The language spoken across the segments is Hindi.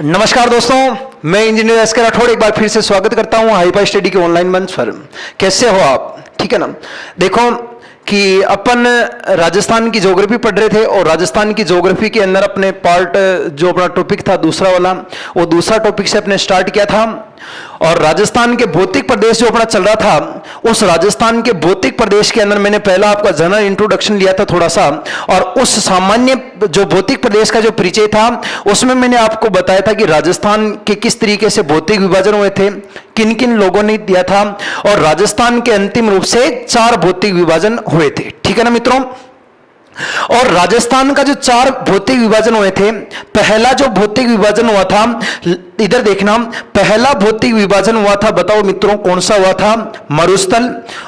नमस्कार दोस्तों, मैं इंजीनियर एस के राठौड़ एक बार फिर से स्वागत करता हूं हाईपाई स्टडी के ऑनलाइन मंच पर। कैसे हो आप? ठीक है ना। देखो कि अपन राजस्थान की ज्योग्राफी पढ़ रहे थे और राजस्थान की ज्योग्राफी के अंदर अपने पार्ट जो अपना टॉपिक था दूसरा वाला, वो दूसरा टॉपिक से अपने स्टार्ट किया था। और राजस्थान के भौतिक प्रदेश जो अपना चल रहा था, उस राजस्थान के भौतिक प्रदेश के अंदर मैंने पहला आपका जनरल इंट्रोडक्शन लिया था थोड़ा सा, और उस सामान्य जो भौतिक प्रदेश का जो परिचय था उसमें मैंने आपको बताया था कि राजस्थान के किस तरीके से भौतिक विभाजन हुए थे, किन किन लोगों ने दिया था, और राजस्थान के अंतिम रूप से 4 भौतिक विभाजन हुए थे। ठीक है ना मित्रों। और राजस्थान का जो 4 भौतिक विभाजन हुए थे, पहला जो भौतिक विभाजन हुआ था, इधर देखना, पहला भौतिक विभाजन हुआ था, बताओ मित्रों कौन सा हुआ था? मरुस्थल।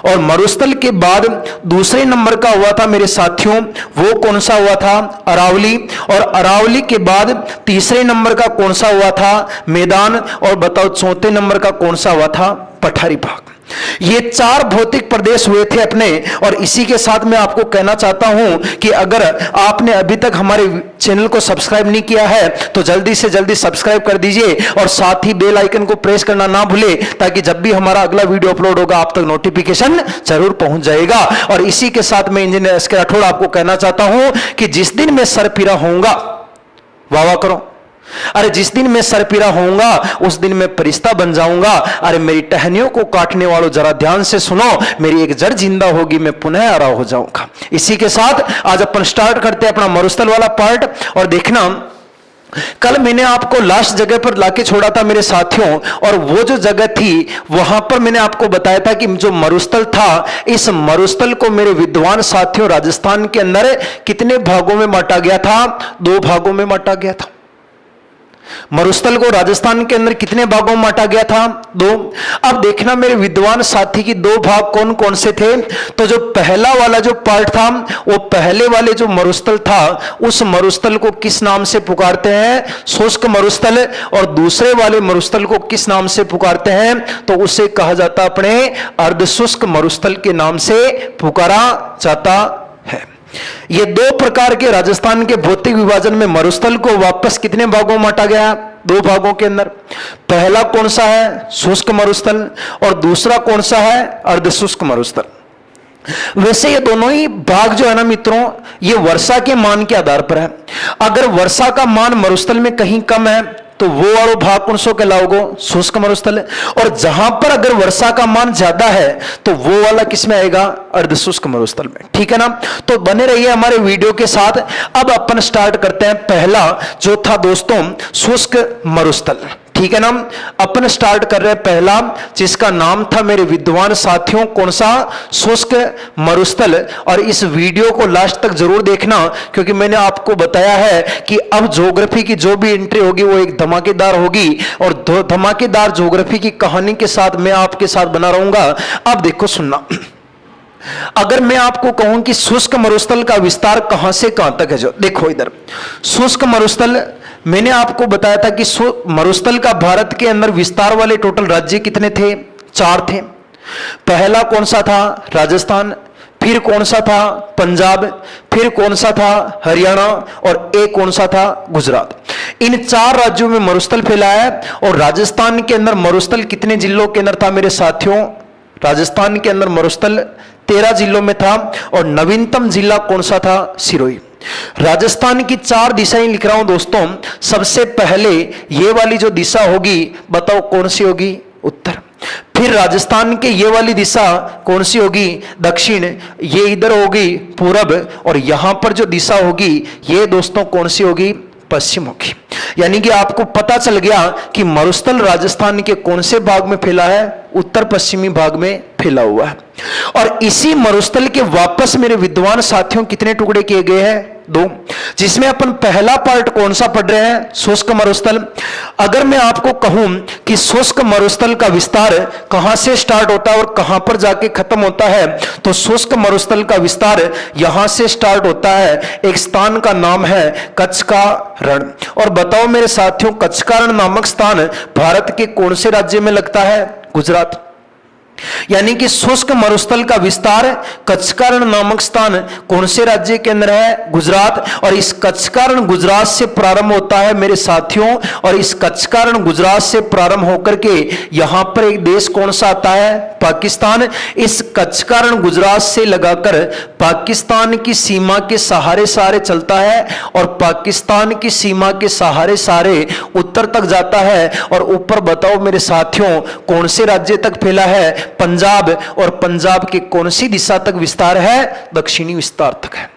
और मरुस्थल के बाद दूसरे नंबर का हुआ था मेरे साथियों, वो कौन सा हुआ था? अरावली। और अरावली के बाद तीसरे नंबर का कौन सा हुआ था? मैदान। और बताओ चौथे नंबर का कौन सा हुआ था? पठारी भाग। ये 4 भौतिक प्रदेश हुए थे अपने। और इसी के साथ मैं आपको कहना चाहता हूं कि अगर आपने अभी तक हमारे चैनल को सब्सक्राइब नहीं किया है तो जल्दी से जल्दी सब्सक्राइब कर दीजिए, और साथ ही बेल आइकन को प्रेस करना ना भूले, ताकि जब भी हमारा अगला वीडियो अपलोड होगा आप तक नोटिफिकेशन जरूर पहुंच जाएगा। और इसी के साथ मैं इंजीनियर एस के राठौड़ आपको कहना चाहता हूं कि जिस दिन मैं सरपीरा होऊंगा, वाह करो, अरे जिस दिन मैं सरपीरा होऊंगा उस दिन मैं फरिश्ता बन जाऊंगा। अरे मेरी टहनियों को काटने वालों जरा ध्यान से सुनो, मेरी एक जड़ जिंदा होगी, मैं पुनः हरा हो जाऊंगा। इसी के साथ आज अपन स्टार्ट करते हैं अपना मरुस्थल वाला पार्ट। और देखना, कल मैंने आपको लास्ट जगह पर लाके छोड़ा था मेरे साथियों, और वो जो जगह थी वहां पर मैंने आपको बताया था कि जो मरुस्थल था, इस मरुस्थल को मेरे विद्वान साथियों राजस्थान के अंदर कितने भागों में बांटा गया था? 2 भागों में बांटा गया था। मरुस्थल को राजस्थान के अंदर कितने भागों में बांटा गया था? 2। अब देखना मेरे विद्वान साथी की 2 भाग कौन कौन से थे। तो जो पहला वाला जो पार्ट था, वो पहले वाले जो मरुस्थल था, उस मरुस्थल को किस नाम से पुकारते हैं? शुष्क मरुस्थल। और दूसरे वाले मरुस्थल को किस नाम से पुकारते हैं? तो उसे कहा जाता अपने अर्धशुष्क मरुस्थल के नाम से पुकारा जाता है। ये 2 प्रकार के राजस्थान के भौतिक विभाजन में मरुस्थल को वापस कितने भागों में बांटा गया? 2 भागों के अंदर। पहला कौन सा है? शुष्क मरुस्थल। और दूसरा कौन सा है? अर्धशुष्क मरुस्थल। वैसे ये दोनों ही भाग जो है ना मित्रों, ये वर्षा के मान के आधार पर है। अगर वर्षा का मान मरुस्थल में कहीं कम है तो वो वाला भाग कौन सा कहलाओगे? शुष्क मरुस्थल। और जहां पर अगर वर्षा का मान ज्यादा है तो वो वाला किस में आएगा? अर्धशुष्क मरुस्थल में। ठीक है ना। तो बने रहिए हमारे वीडियो के साथ। अब अपन स्टार्ट करते हैं पहला जो था दोस्तों शुष्क मरुस्थल। ठीक है ना। अपन स्टार्ट कर रहे हैं पहला, जिसका नाम था मेरे विद्वान साथियों कौन सा? शुष्क मरुस्थल। और इस वीडियो को लास्ट तक जरूर देखना, क्योंकि मैंने आपको बताया है कि अब ज्योग्राफी की जो भी एंट्री होगी वो एक धमाकेदार होगी, और धमाकेदार ज्योग्राफी की कहानी के साथ मैं आपके साथ बना रहूंगा। अब देखो सुनना, अगर मैं आपको कहूं कि शुष्क मरुस्थल का विस्तार कहां से कहां तक है, जो देखो इधर शुष्क मरुस्थल, मैंने आपको बताया था कि मरुस्थल का भारत के अंदर विस्तार वाले टोटल राज्य कितने थे? 4 थे। पहला कौन सा था? राजस्थान। फिर कौन सा था? पंजाब। फिर कौन सा था? हरियाणा। और एक कौन सा था? गुजरात। इन 4 राज्यों में मरुस्थल फैला है। और राजस्थान के अंदर मरुस्थल कितने जिलों के अंदर था मेरे साथियों? राजस्थान के अंदर मरुस्थल 13 जिलों में था। और नवीनतम जिला कौन सा था? सिरोही। राजस्थान की 4 दिशाएं लिख रहा हूं दोस्तों। सबसे पहले ये वाली जो दिशा होगी, बताओ कौन सी होगी? उत्तर। फिर राजस्थान के ये वाली दिशा कौन सी होगी? दक्षिण। ये इधर होगी पूरब। और यहां पर जो दिशा होगी ये दोस्तों कौन सी होगी? पश्चिम होगी। यानी कि आपको पता चल गया कि मरुस्थल राजस्थान के कौन से भाग में फैला है? उत्तर पश्चिमी भाग में फैला हुआ है। और इसी मरुस्थल के वापस मेरे विद्वान साथियों कितने टुकड़े किए गए हैं? 2। जिसमें अपन पहला पार्ट कौन सा पढ़ रहे हैं? शुष्क मरुस्थल। अगर मैं आपको कहूं कि शुष्क मरुस्थल का विस्तार कहां से स्टार्ट होता है और कहां पर जाके खत्म होता है, तो शुष्क मरुस्थल का विस्तार यहां से स्टार्ट होता है। एक स्थान का नाम है कच्छ का रण। और बताओ मेरे साथियों, कच्छ का रण नामक स्थान भारत के कौन से राज्य में लगता है? गुजरात। यानी कि शुष्क मरुस्थल का विस्तार कच्छकारण नामक स्थान कौन से राज्य के अंदर है? गुजरात। और इस कच्छकारण गुजरात से प्रारंभ होता है मेरे साथियों, और इस कच्छकारण गुजरात से प्रारंभ होकर के यहां पर एक देश कौन सा आता है? पाकिस्तान। इस कच्छकारण गुजरात से लगाकर पाकिस्तान की सीमा के सहारे सहारे चलता है, और पाकिस्तान की सीमा के सहारे सहारे उत्तर तक जाता है, और ऊपर बताओ मेरे साथियों कौन से राज्य तक फैला है? पंजाब। और पंजाब की कौन सी दिशा तक विस्तार है? दक्षिणी विस्तार तक है।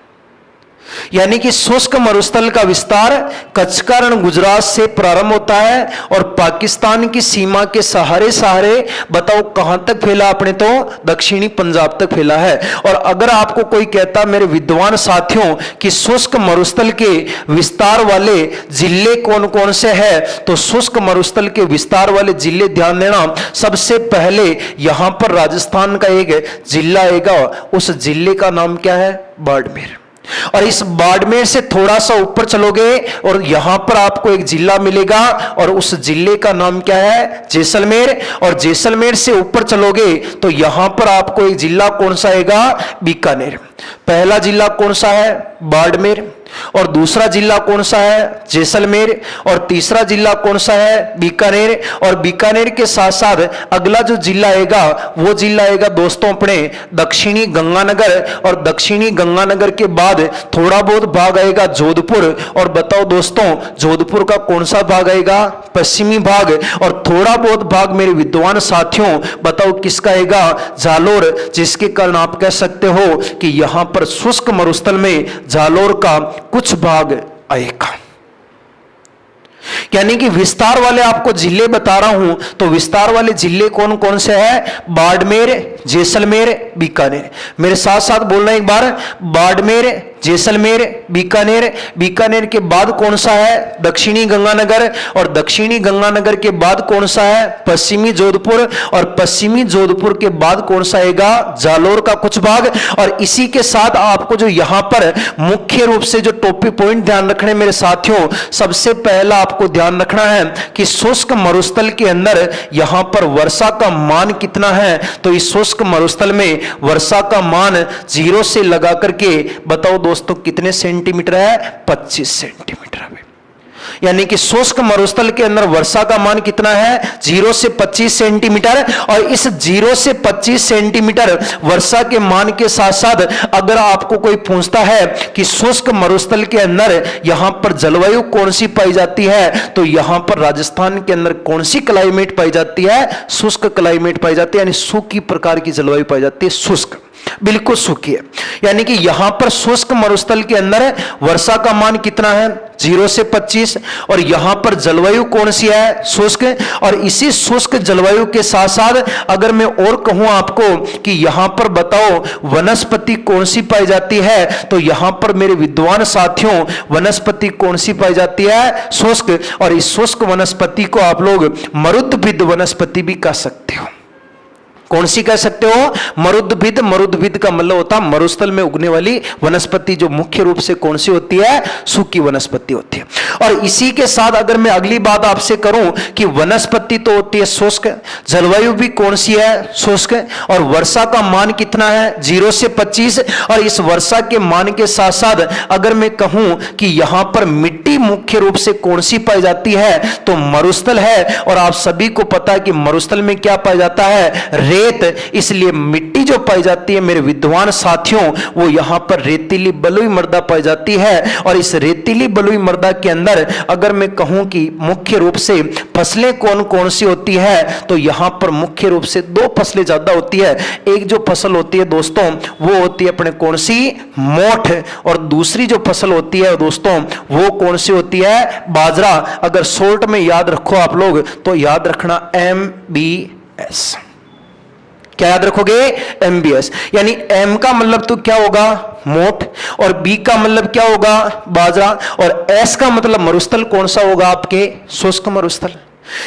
यानी कि शुष्क मरुस्थल का विस्तार कच्छकारण गुजरात से प्रारंभ होता है और पाकिस्तान की सीमा के सहारे सहारे बताओ कहां तक फैला? अपने तो दक्षिणी पंजाब तक फैला है। और अगर आपको कोई कहता मेरे विद्वान साथियों कि शुष्क मरुस्थल के विस्तार वाले जिले कौन कौन से हैं, तो शुष्क मरुस्थल के विस्तार वाले जिले ध्यान देना, सबसे पहले यहां पर राजस्थान का एक जिला आएगा, उस जिले का नाम क्या है? बाड़मेर। और इस बाड़मेर से थोड़ा सा ऊपर चलोगे और यहां पर आपको एक जिला मिलेगा, और उस जिले का नाम क्या है? जैसलमेर। और जैसलमेर से ऊपर चलोगे तो यहां पर आपको एक जिला कौन सा आएगा? बीकानेर। पहला जिला कौन सा है? बाड़मेर। और दूसरा जिला कौन सा है? जैसलमेर। और तीसरा जिला कौन सा है? बीकानेर। और बीकानेर के साथ साथ अगला जो जिला आएगा वो जिला आएगा दोस्तों अपने दक्षिणी गंगानगर। और दक्षिणी गंगानगर के बाद थोड़ा बहुत भाग आएगा जोधपुर। और बताओ दोस्तों जोधपुर का कौन सा भाग आएगा? पश्चिमी भाग। और थोड़ा बहुत भाग मेरे विद्वान साथियों बताओ किसका आएगा? जालोर। जिसके कारण आप कह सकते हो कि यहां पर शुष्क मरुस्थल में जालोर का कुछ भाग आएगा। यानी कि विस्तार वाले आपको जिले बता रहा हूं, तो विस्तार वाले जिले कौन कौन से हैं? बाड़मेर, जैसलमेर, बीकानेर। मेरे साथ साथ बोलना एक बार, बाड़मेर, जैसलमेर, बीकानेर। बीकानेर के बाद कौन सा है? दक्षिणी गंगानगर। और दक्षिणी गंगानगर के बाद कौन सा है? पश्चिमी जोधपुर। और पश्चिमी जोधपुर के बाद कौन सा आएगा? जालोर का कुछ भाग। और इसी के साथ आपको जो यहां पर मुख्य रूप से जो टॉपिक पॉइंट ध्यान रखने मेरे साथियों, सबसे पहला आपको ध्यान रखना है कि शुष्क मरुस्थल के अंदर यहां पर वर्षा का मान कितना है? तो इस शुष्क मरुस्थल में वर्षा का मान 0 से लगा करके बताओ दोस्तों कितने सेंटीमीटर है? 25 सेंटीमीटर है। यानी कि शुष्क मरुस्थल के अंदर वर्षा का मान कितना है? 0 से 25 सेंटीमीटर। और इस 0 से 25 सेंटीमीटर वर्षा के मान के साथ साथ अगर आपको कोई पूछता है कि शुष्क मरुस्थल के अंदर यहां पर जलवायु कौन सी पाई जाती है, तो यहां पर राजस्थान के अंदर कौन सी क्लाइमेट पाई जाती है? शुष्क क्लाइमेट पाई जाती है, यानी सूखी प्रकार की जलवायु पाई जाती है। शुष्क, बिल्कुल सूखी है। यानी कि यहां पर शुष्क मरुस्थल के अंदर वर्षा का मान कितना है? 0 से 25। और यहां पर जलवायु कौन सी है? शुष्क। और इसी शुष्क जलवायु के साथ साथ अगर मैं और कहूं आपको कि यहां पर बताओ वनस्पति कौन सी पाई जाती है, तो यहां पर मेरे विद्वान साथियों वनस्पति कौन सी पाई जाती है? शुष्क। और इस शुष्क वनस्पति को आप लोग मरुद्भिद वनस्पति भी कह सकते हो। कौन सी कह सकते हो? मरुद्भिद। मरुद्भिद का मतलब होता है मरुस्थल में उगने वाली वनस्पति, जो मुख्य रूप से कौन सी होती है? सूखी वनस्पति होती है। और इसी के साथ अगर मैं अगली बात आपसे करूं कि वनस्पति तो होती है शुष्क, जलवायु भी कौन सी है? शुष्क। और वर्षा का मान कितना है? 0 से 25। और इस वर्षा के मान के साथ साथ अगर मैं कहूं कि यहां पर मिट्टी मुख्य रूप से कौन सी पाई जाती है, तो मरुस्थल है। और आप सभी को पता है कि मरुस्थल में क्या पाया जाता है? रेत। इसलिए मिट्टी जो पाई जाती है मेरे विद्वान साथियों, वो यहां पर रेतीली बलुई मृदा पाई जाती है। और इस रेतीली बलुई मृदा के अंदर अगर मैं कहूं कि मुख्य रूप से फसलें कौन कौन सी होती है, तो यहां पर मुख्य रूप से 2 फसलें ज्यादा होती है। एक जो फसल होती है दोस्तों वो होती है अपने कौन सी? मोठ। और दूसरी जो फसल होती है दोस्तों वो कौन सी होती है? बाजरा। अगर शॉर्ट में याद रखो आप लोग तो याद रखना MBS। क्या याद रखोगे? MBS। यानी M का मतलब तो क्या होगा? मोठ। और B का मतलब क्या होगा? बाजरा। और S का मतलब मरुस्थल कौन सा होगा आपके? शुष्क मरुस्थल।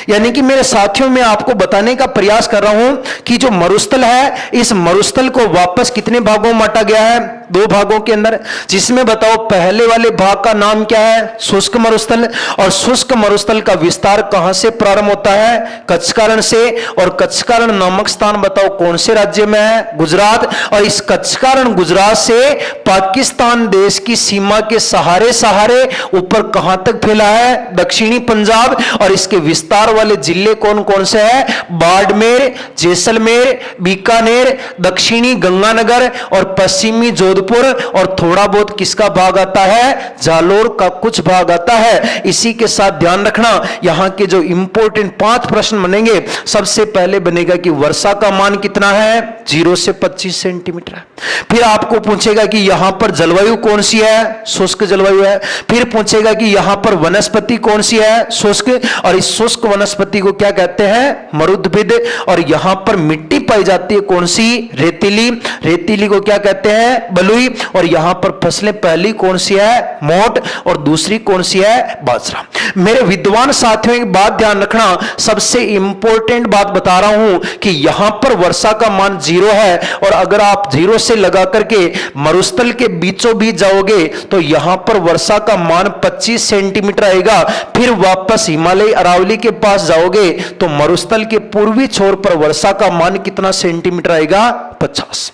यानी कि मेरे साथियों, मैं आपको बताने का प्रयास कर रहा हूं कि जो मरुस्थल है, इस मरुस्थल को वापस कितने भागों में बांटा गया है? 2 भागों के अंदर। जिसमें बताओ पहले वाले भाग का नाम क्या है? शुष्क मरुस्थल। और शुष्क मरुस्थल का विस्तार कहां से प्रारंभ होता है? कच्छकारण से। और कच्छकारण नामक स्थान बताओ कौन से राज्य में है? गुजरात। और इस कच्छकारण गुजरात से पाकिस्तान देश की सीमा के सहारे सहारे ऊपर कहां तक फैला है? दक्षिणी पंजाब। और इसके विस्तार वाले जिले कौन कौन से हैं? बाड़मेर, जैसलमेर, बीकानेर, दक्षिणी गंगानगर और पश्चिमी जोधपुर। और थोड़ा बहुत किसका भाग आता है? जालोर का कुछ भाग आता है। इसी के साथ ध्यान रखना, यहां के जो इंपॉर्टेंट 5 प्रश्न बनेंगे। सबसे पहले बनेगा कि वर्षा का मान कितना है? 0 से 25 सेंटीमीटर है। फिर आपको पूछेगा कि यहां पर जलवायु कौन सी है? शुष्क जलवायु है। फिर पूछेगा कि यहां पर वनस्पति कौन सी है? शुष्क। और इस शुष्क वनस्पति को क्या कहते हैं? मरुद्भिद। और यहां पर मिट्टी पाई जाती है कौन सी? रेतीली। रेतीली को क्या कहते हैं? बलुई। और यहां पर फसलें पहली कौन सी है? मोट। और दूसरी कौन सी है? बाजरा। मेरे विद्वान साथियों, एक बात ध्यान रखना, सबसे इंपॉर्टेंट बात बता रहा हूं कि यहां पर वर्षा का मान 0 है। और अगर आप 0 से लगा करके मरुस्थल के बीचों बीच जाओगे तो यहां पर वर्षा का मान 25 सेंटीमीटर आएगा। फिर वापस हिमालय अरावली के पास जाओगे तो मरुस्थल के पूर्वी छोर पर वर्षा का मान कितना सेंटीमीटर आएगा? 50।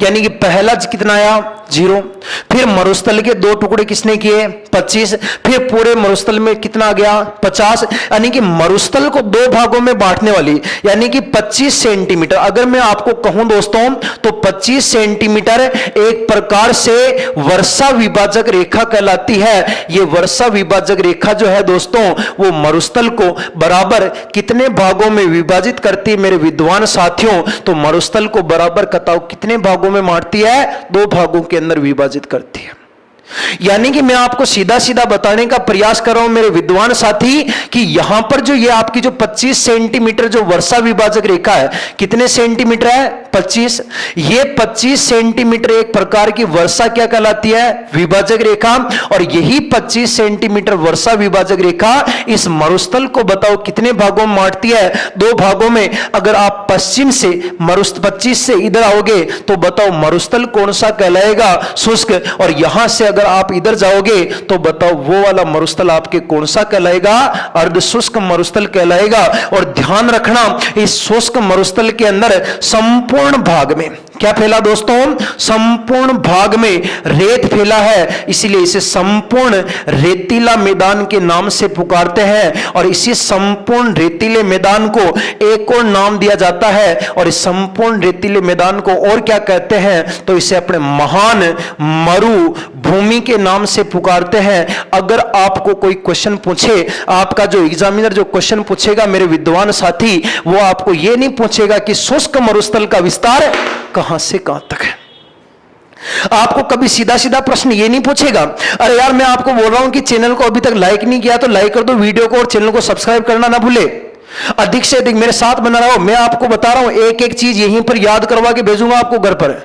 यानी कि पहला कितना आया? 0। फिर मरुस्थल के 2 टुकड़े किसने किए? 25। फिर पूरे मरुस्थल में कितना आ गया? 50। यानी कि मरुस्थल को 2 भागों में बांटने वाली, यानी कि 25 सेंटीमीटर। अगर मैं आपको कहूं दोस्तों, तो 25 सेंटीमीटर एक प्रकार से वर्षा विभाजक रेखा कहलाती है। यह वर्षा विभाजक रेखा जो है दोस्तों, वो मरुस्थल को बराबर कितने भागों में विभाजित करती है मेरे विद्वान साथियों? तो मरुस्थल को बराबर बताओ कितने भागों में बांटती है? 2 भागों के अंदर विभाजित करती है। यानी कि मैं आपको सीधा सीधा बताने का प्रयास कर रहा हूं मेरे विद्वान साथी कि यहां पर जो ये आपकी जो 25 सेंटीमीटर जो वर्षा विभाजक रेखा है, कितने सेंटीमीटर है? 25। ये 25 सेंटीमीटर एक प्रकार की वर्षा क्या कहलाती है? विभाजक रेखा। और यही 25 सेंटीमीटर वर्षा विभाजक रेखा इस मरुस्थल को बताओ कितने भागों में बांटती है? 2 भागों में। अगर आप पश्चिम से 25 से इधर आओगे तो बताओ मरुस्थल कौन सा कहलाएगा? शुष्क। और यहां से अगर आप इधर जाओगे तो बताओ वो वाला मरुस्थल आपके कौन सा कहलाएगा? अर्ध शुष्क मरुस्थल कहलाएगा। और ध्यान रखना, इस शुष्क मरुस्थल के अंदर संपूर्ण भाग में क्या फैला दोस्तों? संपूर्ण भाग में रेत फैला है। इसलिए इसे संपूर्ण रेतीला मैदान के नाम से पुकारते हैं। और इसी संपूर्ण रेतीले मैदान को एक और नाम दिया जाता है। और इस संपूर्ण रेतीले मैदान को और क्या कहते हैं? तो इसे अपने महान मरु भूमि के नाम से पुकारते हैं। अगर आपको कोई क्वेश्चन पूछे, आपका जो एग्जामिनर जो क्वेश्चन पूछेगा मेरे विद्वान साथी, वो आपको यह नहीं पूछेगा कि शुष्क मरुस्थल का विस्तार कहां से कहां तक है। आपको कभी सीधा सीधा प्रश्न ये नहीं पूछेगा, अरे यार मैं आपको बोल रहा हूं कि चैनल को अभी तक लाइक नहीं किया तो लाइक कर दो वीडियो को, और चैनल को सब्सक्राइब करना ना भूले। अधिक से अधिक मेरे साथ बना रहो। मैं आपको बता रहा हूं, एक एक चीज यहीं पर याद करवा के भेजूंगा आपको घर पर।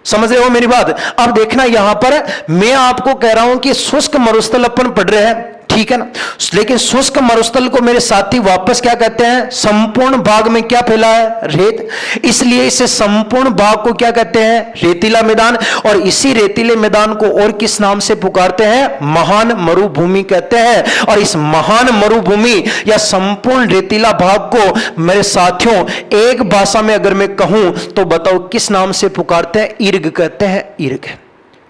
समझ रहे हो मेरी बात? अब देखना, यहां पर मैं आपको कह रहा हूं कि शुष्क मरुस्थल अपन पढ़ रहे हैं, ठीक है ना। लेकिन शुष्क मरुस्थल को मेरे साथी वापस क्या कहते हैं? संपूर्ण भाग में क्या फैला है? रेत। इसलिए इसे संपूर्ण भाग को क्या कहते हैं? रेतीला मैदान। और इसी रेतीले मैदान को और किस नाम से पुकारते हैं? महान मरुभूमि कहते हैं। और इस महान मरुभूमि या संपूर्ण रेतीला भाग को मेरे साथियों एक भाषा में अगर मैं कहूं तो बताओ किस नाम से पुकारते हैं? इर्ग कहते हैं। इर्ग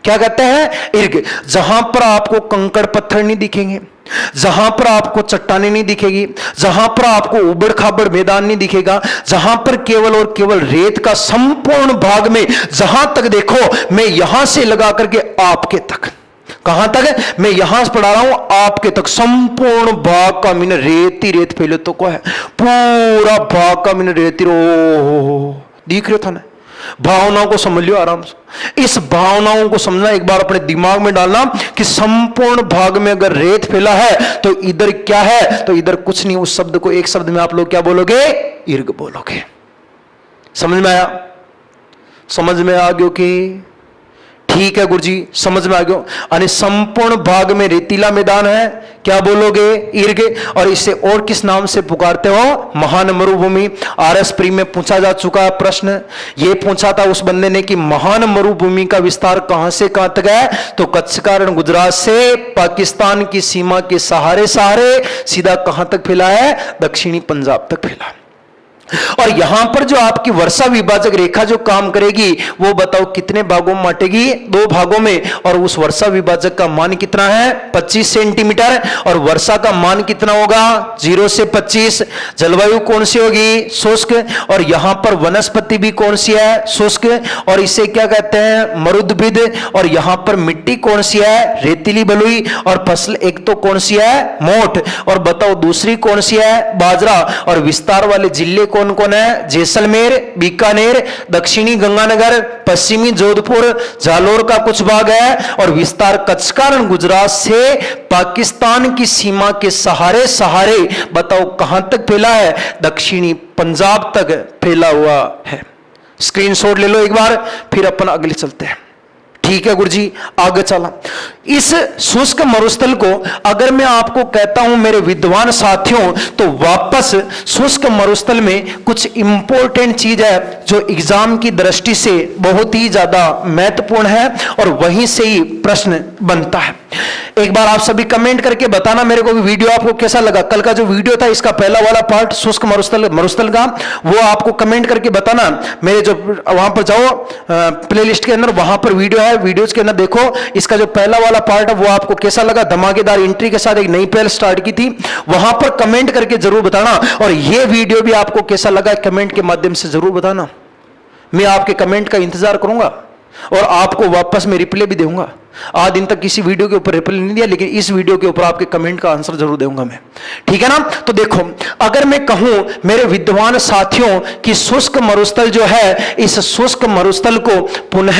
क्या कहते हैं? इर्ग। जहां पर आपको कंकड़ पत्थर नहीं दिखेंगे, जहां पर आपको चट्टानें नहीं दिखेगी, जहां पर आपको उबड़ खाबड़ मैदान नहीं दिखेगा, जहां पर केवल और केवल रेत का संपूर्ण भाग में जहां तक देखो, मैं यहां से लगा करके आपके तक, कहां तक? मैं यहां से पढ़ा रहा हूं आपके तक, संपूर्ण भाग का मैंने रेत ही रेत फैले तो को है, पूरा भाग का मैंने रेती दिख रहा था ना। भावनाओं को समझ लियो आराम से। इस भावनाओं को समझना, एक बार अपने दिमाग में डालना कि संपूर्ण भाग में अगर रेत फैला है तो इधर क्या है? तो इधर कुछ नहीं। उस शब्द को एक शब्द में आप लोग क्या बोलोगे? इर्ग बोलोगे। समझ में आया? समझ में आ गयो कि ठीक है गुरुजी, समझ में आ गया। यानी संपूर्ण भाग में रेतीला मैदान है, क्या बोलोगे? ईर्गे। और इसे और किस नाम से पुकारते हो? महान मरुभूमि। आरएस प्री में पूछा जा चुका है प्रश्न, ये पूछा था उस बंदे ने कि महान मरुभूमि का विस्तार कहां से कहां तक है? तो कच्छ का रण गुजरात से पाकिस्तान की सीमा के सहारे सहारे सीधा कहां तक फैला है? दक्षिणी पंजाब तक फैला। और यहां पर जो आपकी वर्षा विभाजक रेखा जो काम करेगी वो बताओ कितने भागों में बांटेगी? 2 भागों में। और उस वर्षा विभाजक का मान कितना है? 25 सेंटीमीटर। और वर्षा का मान कितना होगा? 0 से 25। जलवायु कौन सी होगी? शुष्क। और यहां पर वनस्पति भी कौन सी है? शुष्क। और इसे क्या कहते हैं? मरुद्भिद। और यहां पर मिट्टी कौन सी है? रेतीली बलुई। और फसल एक तो कौन सी है? मोठ। और बताओ दूसरी कौन सी है? बाजरा। और विस्तार वाले जिले कौन कौन है? जैसलमेर, बीकानेर, दक्षिणी गंगानगर, पश्चिमी जोधपुर, जालोर का कुछ भाग है। और विस्तार कच्छ का रण गुजरात से पाकिस्तान की सीमा के सहारे सहारे बताओ कहां तक फैला है? दक्षिणी पंजाब तक फैला हुआ है। स्क्रीनशॉट ले लो एक बार, फिर अपन अगले चलते हैं। ठीक है गुरुजी, आगे चला। इस शुष्क मरुस्थल को अगर मैं आपको कहता हूं मेरे विद्वान साथियों, तो वापस शुष्क मरुस्थल में कुछ इंपॉर्टेंट चीज है जो एग्जाम की दृष्टि से बहुत ही ज्यादा महत्वपूर्ण है और वहीं से ही प्रश्न बनता है। एक बार आप सभी कमेंट करके बताना मेरे को वीडियो आपको कैसा लगा। कल का जो वीडियो था इसका पहला वाला पार्ट शुष्क मरुस्थल का, वो आपको कमेंट करके बताना। मेरे जो वहां पर जाओ प्लेलिस्ट के अंदर, वहां पर वीडियो है, वीडियोज के अंदर देखो इसका जो पहला वाला पार्ट है वो आपको कैसा लगा। धमाकेदार एंट्री के साथ एक नई पहल स्टार्ट की थी, वहां पर कमेंट करके जरूर बताना। और ये वीडियो भी आपको कैसा लगा कमेंट के माध्यम से जरूर बताना। मैं आपके कमेंट का इंतजार करूंगा और आपको वापस में रिप्लाई भी दूंगा। आज दिन तक किसी वीडियो के ऊपर रिप्लाई नहीं दिया, लेकिन इस वीडियो के ऊपर आपके कमेंट का आंसर जरूर दूंगा मैं, ठीक है ना। तो देखो, अगर मैं कहूं मेरे विद्वान साथियों कि शुष्क मरुस्थल जो है, इस शुष्क मरुस्थल को पुनः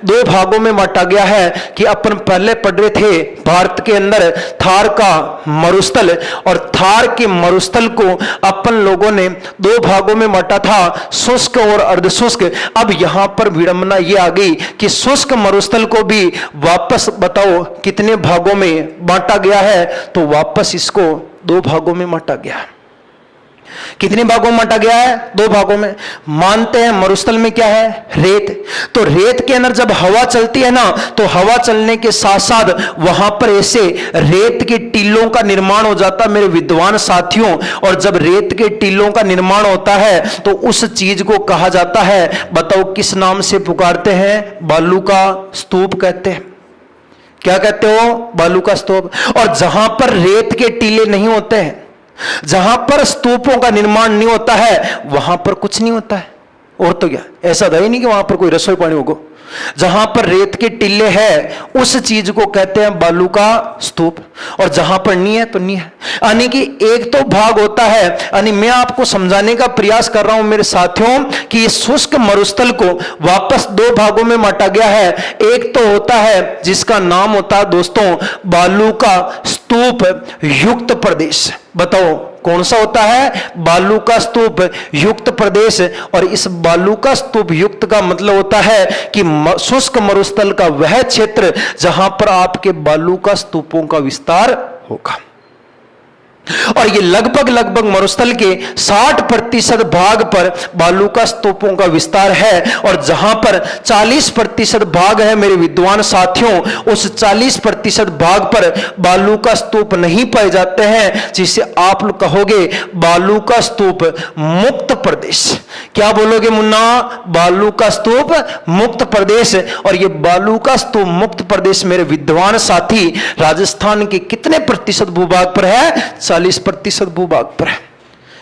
2 भागों में बांटा गया है कि अपन पहले पढ़ रहे थे भारत के अंदर थार का मरुस्थल, और थार के मरुस्थल को अपन लोगों ने 2 भागों में बांटा था, शुष्क और अर्धशुष्क। अब यहां पर विडंबना यह आ गई कि शुष्क मरुस्थल को भी वापस बताओ कितने भागों में बांटा गया है? तो वापस इसको 2 भागों में बांटा गया। कितने भागों में बांटा गया है? 2 भागों में। मानते हैं मरुस्थल में क्या है? रेत। तो रेत के अंदर जब हवा चलती है ना, तो हवा चलने के साथ साथ वहां पर ऐसे रेत के टीलों का निर्माण हो जाता मेरे विद्वान साथियों। और जब रेत के टीलों का निर्माण होता है तो उस चीज को कहा जाता है, बताओ किस नाम से पुकारते हैं? बालू का स्तूप कहते हैं। क्या कहते हो? बालू का स्तूप। और जहां पर रेत के टीले नहीं होते हैं, जहां पर स्तूपों का निर्माण नहीं होता है, वहां पर कुछ नहीं होता है। और तो क्या, ऐसा था ही नहीं कि वहां पर कोई रसोई पानी होगा। जहां पर रेत के टिल्ले है उस चीज को कहते हैं बालू का स्तूप, और जहां पर नहीं है तो नहीं है। यानी कि एक तो भाग होता है, यानी मैं आपको समझाने का प्रयास कर रहा हूं मेरे साथियों कि इस शुष्क मरुस्थल को वापस 2 भागों में बांटा गया है। एक तो होता है जिसका नाम होता है दोस्तों बालू का स्तूप युक्त प्रदेश। बताओ कौन सा होता है? बालू का स्तूप युक्त प्रदेश। और इस बालू का स्तूप युक्त का मतलब होता है कि शुष्क मरुस्थल का वह क्षेत्र जहां पर आपके बालू का स्तूपों का विस्तार होगा। और ये लगभग मरुस्थल के 60% भाग पर बालू का स्तूपों का विस्तार है। और जहां पर 40% भाग है मेरे विद्वान साथियों, उस 40% भाग पर बालू का स्तूप नहीं पाए जाते हैं, जिसे आप लोग कहोगे बालू का स्तूप मुक्त प्रदेश। क्या बोलोगे मुन्ना? बालू का स्तूप मुक्त प्रदेश। और ये बालू का स्तूप मुक्त प्रदेश मेरे विद्वान साथी राजस्थान के कितने प्रतिशत भूभाग पर है? 40% भूभाग पर है।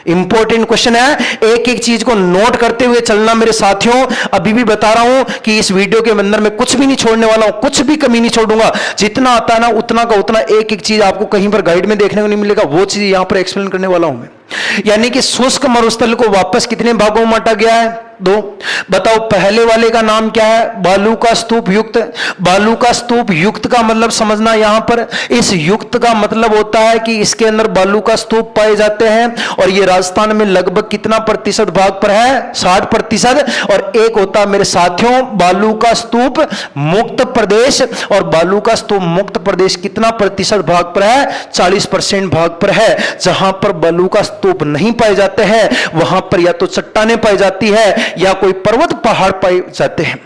इंपॉर्टेंट क्वेश्चन है, एक एक चीज को नोट करते हुए चलना मेरे साथियों। अभी भी बता रहा हूं कि इस वीडियो के अंदर मैं कुछ भी नहीं छोड़ने वाला हूं, कुछ भी कमी नहीं छोड़ूंगा। जितना आता है ना उतना का उतना, एक एक चीज आपको कहीं पर गाइड में देखने को नहीं मिलेगा, वो चीज यहां पर एक्सप्लेन करने वाला हूं मैं। यानी कि शुष्क मरुस्थल को वापस कितने भागों में बांटा गया है? 2। बताओ पहले वाले का नाम क्या है? बालू का स्तूप युक्त। बालू का स्तूप युक्त का मतलब समझना, यहां पर इस युक्त का मतलब होता है कि इसके अंदर बालू का स्तूप पाए जाते हैं, और ये राजस्थान में लगभग कितना प्रतिशत भाग पर है? 60%। और एक होता है मेरे साथियों बालू का स्तूप मुक्त प्रदेश, और बालू का स्तूप मुक्त प्रदेश कितना प्रतिशत भाग पर है? 40% भाग पर है। जहां पर बालू का स्तूप नहीं पाए जाते हैं वहां पर या तो चट्टानें पाई जाती है या कोई पर्वत पहाड़ पाए जाते हैं।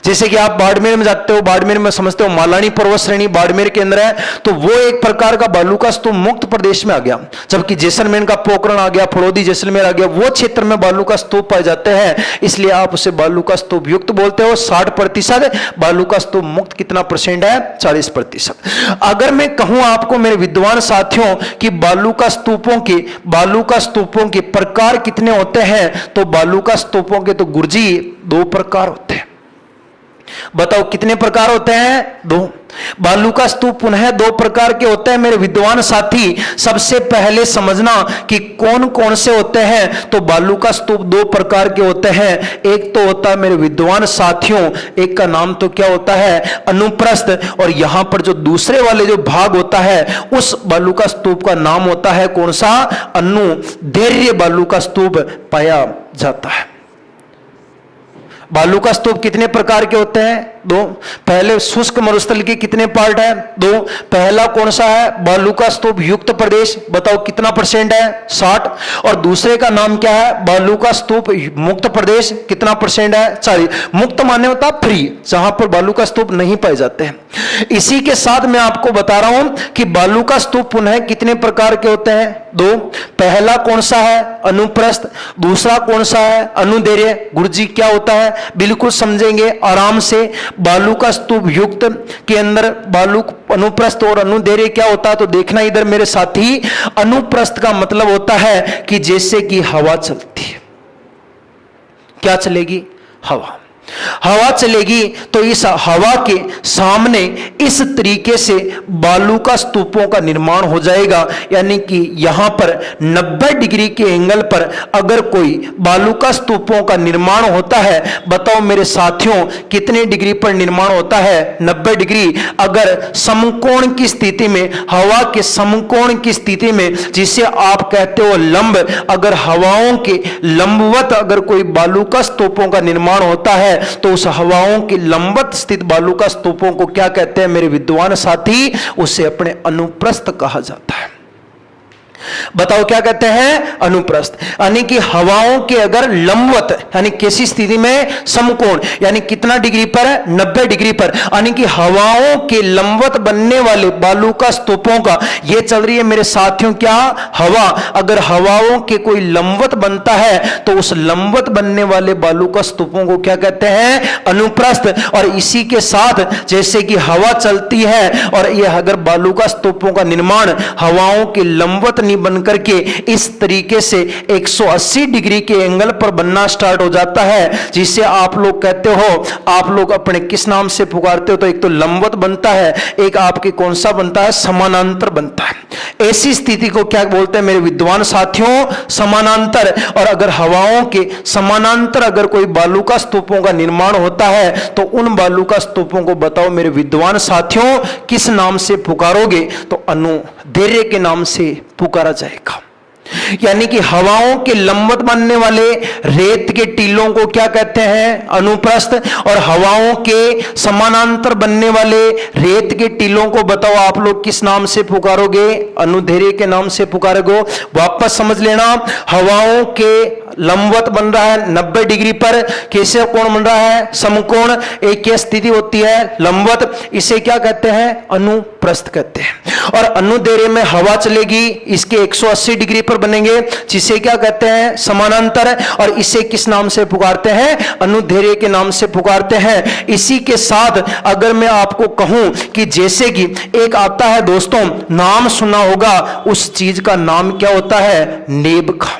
जैसे कि आप बाड़मेर में जाते हो, बाड़मेर में समझते हो मालानी पर्वत श्रेणी बाड़मेर के अंदर है, तो वो एक प्रकार का बालू का स्तूप मुक्त प्रदेश में आ गया। जबकि जैसलमेर का पोखरण आ गया, फड़ौदी जैसलमेर आ गया, वो क्षेत्र में बालू का स्तूप पाए जाते हैं, इसलिए आप उसे बालू का स्तूप युक्त बोलते हो। 60%। बालू का स्तूप मुक्त कितना परसेंट है? 40%। अगर मैं कहूं आपको मेरे विद्वान साथियों कि बालू का स्तूपों के प्रकार कितने होते हैं, तो बालू का स्तूपों के तो गुरजी 2 प्रकार होते हैं। बताओ कितने प्रकार होते हैं? 2। बालू का स्तूप पुनः 2 प्रकार के होते हैं मेरे विद्वान साथी। सबसे पहले समझना कि कौन कौन से होते हैं। तो बालू का स्तूप 2 प्रकार के होते हैं। एक तो होता है मेरे विद्वान साथियों, एक का नाम तो क्या होता है? अनुप्रस्थ। और यहां पर जो दूसरे वाले जो भाग होता है उस बालू का स्तूप का नाम होता है कौन सा? अनुदैर्घ्य बालू का स्तूप पाया जाता है। बालू का स्तूप कितने प्रकार के होते हैं? 2। पहले शुष्क मरुस्थल के कितने पार्ट है? 2। पहला कौन सा है? बालू का स्तूप युक्त प्रदेश। बताओ कितना परसेंट है? 60। और दूसरे का नाम क्या है? बालू का स्तूप मुक्त प्रदेश। कितना परसेंट है? 40। मुक्त माने होता है फ्री, जहां पर बालू का स्तूप नहीं पाए जाते हैं। इसी के साथ मैं आपको बता रहा हूं कि बालू का स्तूप पुनः कितने प्रकार के होते हैं? 2। पहला कौन सा है? अनुप्रस्थ। दूसरा कौन सा है? अनुदैर्घ्य। गुरुजी क्या होता है? बिल्कुल समझेंगे आराम से। बालू का स्तूप युक्त के अंदर बालू अनुप्रस्थ और अनुदैर्घ्य क्या होता है, तो देखना इधर मेरे साथी। अनुप्रस्थ का मतलब होता है कि जैसे कि हवा चलती है। क्या चलेगी? हवा चलेगी, तो इस हवा के सामने इस तरीके से बालू का स्तूपों का निर्माण हो जाएगा। यानी कि यहां पर 90 डिग्री के एंगल पर अगर कोई बालू का स्तूपों का निर्माण होता है, बताओ मेरे साथियों कितने डिग्री पर निर्माण होता है? 90 डिग्री। अगर समकोण की स्थिति में, हवा के समकोण की स्थिति में, जिसे आप कहते हो लंब, अगर हवाओं के लंबवत अगर कोई बालू का स्तूपों का निर्माण होता है तो उस हवाओं के लंबवत स्थित बालू का स्तूपों को क्या कहते हैं मेरे विद्वान साथी? उसे अपने अनुप्रस्थ कहा जाता है। बताओ क्या कहते हैं? अनुप्रस्थ। यानी कि हवाओं के अगर लंबवत, यानी कैसी स्थिति में? समकोण। यानी कितना डिग्री पर? 90 डिग्री पर। यानी कि हवाओं के लंबवत बनने वाले बालू का स्तूपों का ये चल रही है मेरे साथियों क्या? हवा। अगर हवाओं के कोई लंबवत बनता है तो उस लंबवत बनने वाले बालू का स्तूपों को क्या कहते हैं? अनुप्रस्थ। और इसी के साथ जैसे कि हवा चलती है और यह अगर बालू का स्तूपों का निर्माण हवाओं के लंबवत बनकर के इस तरीके से 180 डिग्री के एंगल पर बनना स्टार्ट हो जाता है, जिसे आप लोग कहते हो, आप लोग अपने किस नाम से पुकारते हो? तो एक तो लंबवत बनता है, एक आपके कौन सा बनता है? समानांतर बनता है। ऐसी स्थिति को क्या बोलते हैं मेरे विद्वान साथियों? समानांतर। और अगर हवाओं के समानांतर अगर कोई बालू का स्तूपों का निर्माण होता है तो उन बालू का स्तूपों को बताओ मेरे विद्वान साथियों किस नाम से पुकारोगे? तो अनुदैर्घ्य के नाम से पुकारा जाएगा। यानी कि हवाओं के लंबवत बनने वाले रेत के टीलों को क्या कहते हैं? अनुप्रस्थ। और हवाओं के समानांतर बनने वाले रेत के टीलों को बताओ आप लोग किस नाम से पुकारोगे? अनुदैर्घ्य के नाम से पुकारोगे। वापस समझ लेना, हवाओं के लंबवत बन रहा है 90 डिग्री पर, कैसे कोण बन रहा है? समकोण। एक क्या स्थिति होती है? लंबवत। इसे क्या कहते हैं? अनुप्रस्थ कहते हैं। और अनुदैर्घ्य में हवा चलेगी, इसके 180 डिग्री पर बनेंगे, जिसे क्या कहते हैं? समानांतर। और इसे किस नाम से पुकारते हैं? अनुदैर्घ्य के नाम से पुकारते हैं। इसी के साथ अगर मैं आपको कहूं कि जैसे कि एक आता है दोस्तों, नाम सुना होगा, उस चीज का नाम क्या होता है? नेबखा।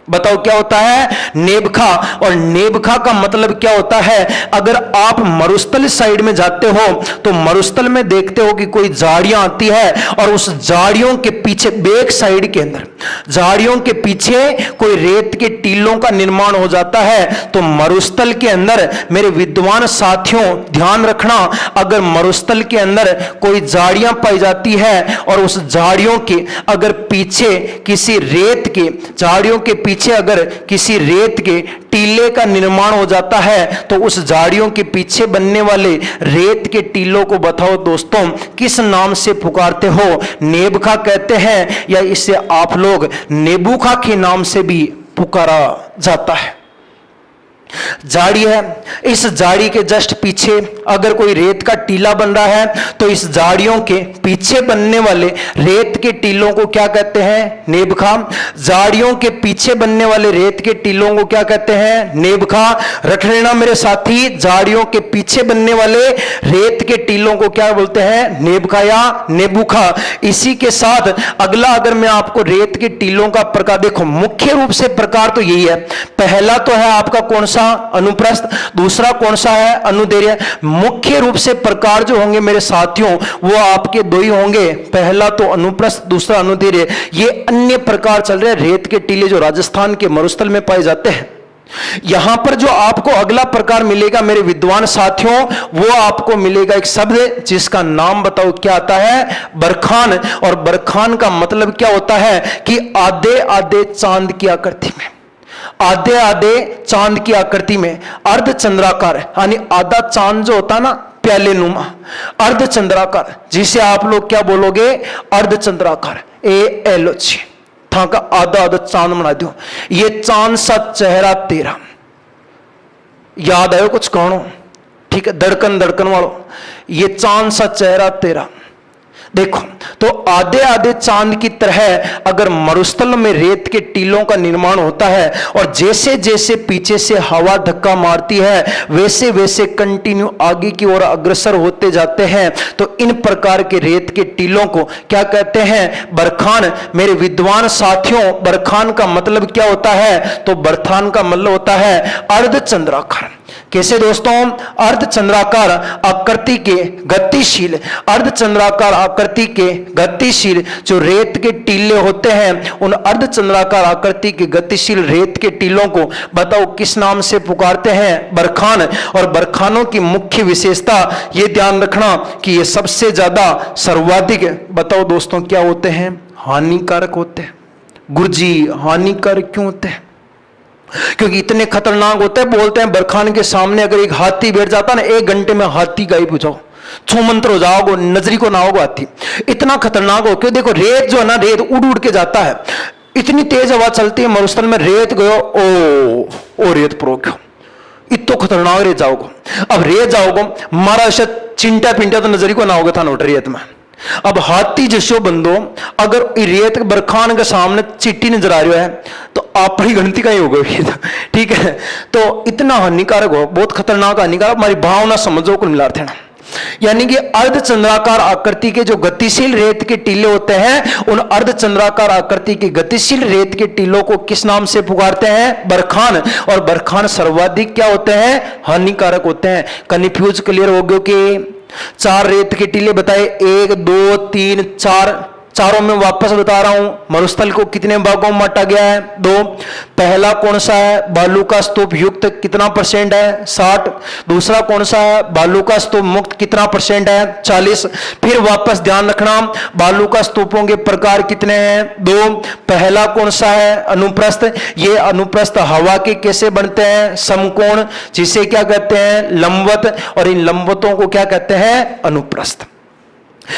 बताओ क्या होता है? नेबखा। और नेबखा का मतलब क्या होता है? अगर आप मरुस्थल साइड में जाते हो तो मरुस्थल में देखते हो कि कोई झाड़ियां आती है और उस झाड़ियों के पीछे, बैक साइड के अंदर झाड़ियों के पीछे कोई रेत के टीलों का निर्माण हो जाता है। तो मरुस्थल के अंदर मेरे विद्वान साथियों ध्यान रखना, अगर मरुस्थल के अंदर कोई झाड़ियां पाई जाती है और उस झाड़ियों के अगर पीछे किसी रेत के, झाड़ियों के पीछे अगर किसी रेत के टीले का निर्माण हो जाता है तो उस झाड़ियों के पीछे बनने वाले रेत के टीलों को बताओ दोस्तों किस नाम से पुकारते हो? नेबखा कहते हैं या इसे आप लोग नेबुखा के नाम से भी पुकारा जाता है। झाड़ी है, इस झाड़ी के जस्ट पीछे अगर कोई रेत का टीला बन रहा है तो इस झाड़ियों के पीछे बनने वाले रेत के टीलों को क्या कहते हैं? नेबखा। झाड़ियों के पीछे बनने वाले रेत के टीलों को क्या कहते हैं? नेबखा। रख लेना मेरे साथी, झाड़ियों के पीछे बनने वाले रेत के टीलों को क्या बोलते हैं? नेबखा या नेबुखा। इसी के साथ अगला अगर मैं आपको रेत के टीलों का प्रकार, देखो मुख्य रूप से प्रकार तो यही है। पहला तो है आपका कौन सा? अनुप्रस्थ। दूसरा कौन सा है? अनुदैर्घ्य। मुख्य रूप से प्रकार जो होंगे मेरे साथियों वो आपके दो ही होंगे, पहला तो अनुप्रस्थ, दूसरा अनुदैर्घ्य। ये अन्य प्रकार चल रहे हैं रेत के टीले जो राजस्थान के मरुस्थल में पाए जाते हैं। यहां पर जो आपको अगला प्रकार मिलेगा मेरे विद्वान साथियों वो आपको मिलेगा एक शब्द जिसका नाम बताओ क्या आता है? बरखान। और बरखान का मतलब क्या होता है कि आधे आधे चांद की आकृति में, आधे आधे चांद की आकृति में, अर्धचंद्राकार यानी आधा चांद जो होता है ना प्याले नुमा, अर्धचंद्राकार, जिसे आप लोग क्या बोलोगे? अर्धचंद्राकार। ALOC था का आधा आधा चांद बना दो। ये चांद सा चेहरा तेरा, याद आयो कुछ कहो? ठीक है, धड़कन धड़कन वालों, ये चांद सा चेहरा तेरा। देखो तो आधे आधे चांद की तरह अगर मरुस्थल में रेत के टीलों का निर्माण होता है और जैसे जैसे पीछे से हवा धक्का मारती है वैसे वैसे कंटिन्यू आगे की ओर अग्रसर होते जाते हैं, तो इन प्रकार के रेत के टीलों को क्या कहते हैं? बरखान। मेरे विद्वान साथियों बरखान का मतलब क्या होता है? तो बरखान का मतलब होता है अर्धचंद्राकार। कैसे दोस्तों? अर्धचंद्राकार आकृति के गतिशील, अर्धचंद्राकार आकृति के गतिशील जो रेत के टीले होते हैं उन अर्धचंद्राकार आकृति के गतिशील रेत के टीलों को बताओ किस नाम से पुकारते हैं? बरखान। और बरखानों की मुख्य विशेषता ये ध्यान रखना कि ये सबसे ज्यादा सर्वाधिक बताओ दोस्तों क्या होते हैं? हानिकारक होते हैं। गुरुजी हानिकारक क्यों होते हैं? क्योंकि इतने खतरनाक होते हैं, बोलते हैं बरखान के सामने अगर एक हाथी बैठ जाता ना 1 घंटे में हाथी गायब हो जाओ, छूमंत्र हो जाओगे, नजरी को ना होगा हाथी, इतना खतरनाक हो। क्यों? देखो रेत जो है ना, रेत उड़ उड़ के जाता है, इतनी तेज हवा चलती है मरुस्थल में, रेत गयो ओ रेत प्रो क्यों, इतो खतरनाक रेत जाओगे। अब रेत जाओगे मारा चिंटा पिंटा तो नजरी को ना होगा था नोट रेत में। अब हाथी जैसो बंदो अगर रेत बरखान के सामने चिट्टी नजर आ रही है तो आपकी गिनती का ही होगा, ठीक है। तो इतना हानिकारक हो, बहुत खतरनाक हानिकारक, हमारी भावना समझो कुल मिला थे ना। यानी कि अर्धचंद्राकार आकृति के जो गतिशील रेत के टीले होते हैं उन अर्धचंद्राकार आकृति के गतिशील रेत के टीलों को किस नाम से पुकारते हैं? बरखान। और बरखान सर्वाधिक क्या होते हैं? हानिकारक होते हैं। कन्फ्यूज क्लियर हो गयो कि 4 रेत के टीले बताए, 1 2 3 4, चारों में वापस बता रहा हूं मरुस्थल को कितने भागों में बांटा गया है? 2। पहला कौन सा है? बालू का स्तूप युक्त कितना % है? 60। दूसरा कौन सा है? बालू का स्तूप मुक्त कितना % है? 40। फिर वापस ध्यान रखना बालू का स्तूपों के प्रकार कितने हैं? 2। पहला कौन सा है? अनुप्रस्थ। ये अनुप्रस्थ हवा के कैसे बनते हैं? समकोण, जिसे क्या कहते हैं? लंबवत। और इन लंबवतों को क्या कहते हैं? अनुप्रस्थ।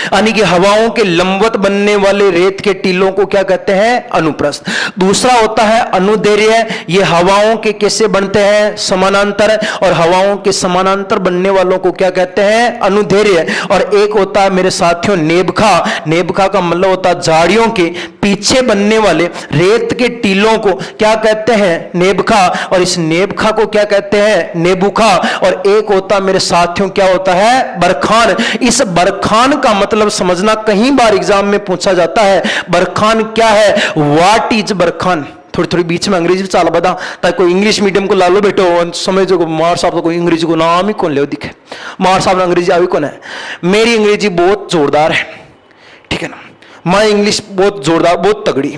यानी कि हवाओं के लंबवत बनने वाले रेत के टीलों को क्या कहते हैं? अनुप्रस्थ। दूसरा होता है अनुदैर्घ्य। ये हवाओं के कैसे बनते हैं? समानांतर। और हवाओं के समानांतर बनने वालों को क्या कहते हैं? अनुदैर्घ्य। और एक होता है मेरे साथियों नेबखा। नेबखा का मतलब होता है झाड़ियों के पीछे बनने वाले रेत के टीलों को क्या कहते हैं? नेबखा। और इस नेबखा को क्या कहते हैं? नेबुखा। और एक होता मेरे साथियों क्या होता है? बरखान। इस बरखान का मतलब समझना, कहीं बार एग्जाम में पूछा जाता है बरखान क्या है? What is barchan? थोड़ी थोड़ी बीच में अंग्रेजी चाल बता ताकि कोई इंग्लिश मीडियम को ला लो बेटो समझो को मार साहब तो कोई अंग्रेजी को नाम ही कौन ले दिखे मार साहब ने अंग्रेजी आई कौन है मेरी अंग्रेजी बहुत जोरदार है ठीक है ना मैं इंग्लिश बहुत जोरदार बहुत तगड़ी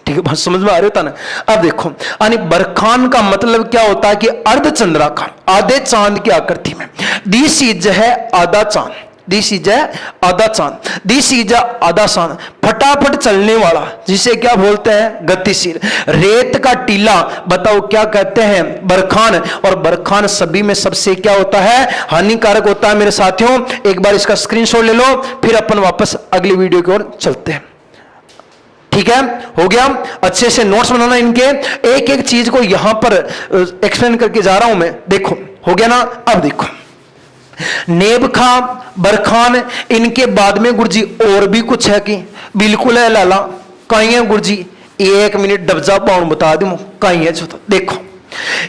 ठीक है बात समझ में आ रही होता ना। अब देखो यानी बरखान का मतलब क्या होता है कि अर्ध चंद्राकार आधे चांद की आकृति में दिस इज है आधा चांद दिस इज है आधा चांद दिस इज आधा चांद फटाफट चलने वाला जिसे क्या बोलते हैं गतिशील रेत का टीला बताओ क्या कहते हैं बरखान और बरखान सभी में सबसे क्या होता है हानिकारक होता है मेरे साथियों। एक बार इसका स्क्रीनशॉट ले लो फिर अपन वापस अगली वीडियो की ओर चलते हैं ठीक है हो गया। अच्छे से नोट्स बनाना इनके एक एक चीज को यहां पर एक्सप्लेन करके जा रहा हूं मैं देखो हो गया ना। अब देखो नेब खां बरखान इनके बाद में गुरुजी और भी कुछ है कि बिल्कुल है लाला कहीं है गुरुजी 1 मिनट डबजा पाउन बता दूं कहीं है जो तो देखो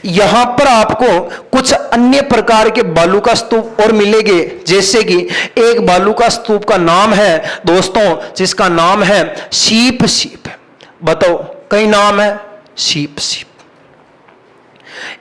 यहां पर आपको कुछ अन्य प्रकार के बालू का स्तूप और मिलेंगे जैसे कि एक बालू का स्तूप का नाम है दोस्तों जिसका नाम है शीप शीप बताओ कई नाम है शीप शीप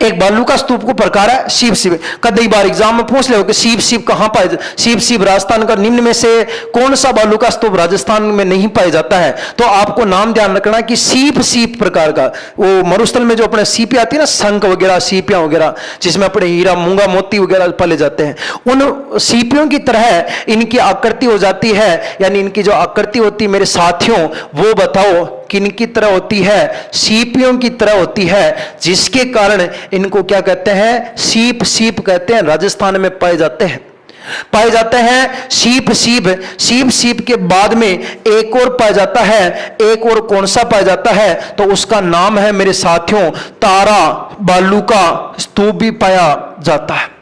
एक बालू का स्तूप को प्रकार है शीप शीप कई बार एग्जाम में पूछ ले कि शीप शीप कहां पाए शीप शीप राजस्थान का निम्न में से कौन सा बालू का स्तूप राजस्थान में नहीं पाया जाता है तो आपको नाम ध्यान रखना कि शीप शीप प्रकार का वो मरुस्थल में जो अपने सीपी आती है ना शंख वगैरह सीपियां वगैरह जिसमें अपने हीरा मूंगा मोती वगैरह पाले जाते हैं उन सीपियों की तरह इनकी आकृति हो जाती है यानी इनकी जो आकृति होती है मेरे साथियों वो बताओ किनकी तरह होती है सीपियों की तरह होती है जिसके कारण इनको क्या कहते हैं सीप सीप कहते हैं राजस्थान में पाए जाते हैं शीप शीप शीप शीप के बाद में एक और पाया जाता है एक और कौन सा पाया जाता है तो उसका नाम है मेरे साथियों तारा बालू का स्तूप भी पाया जाता है।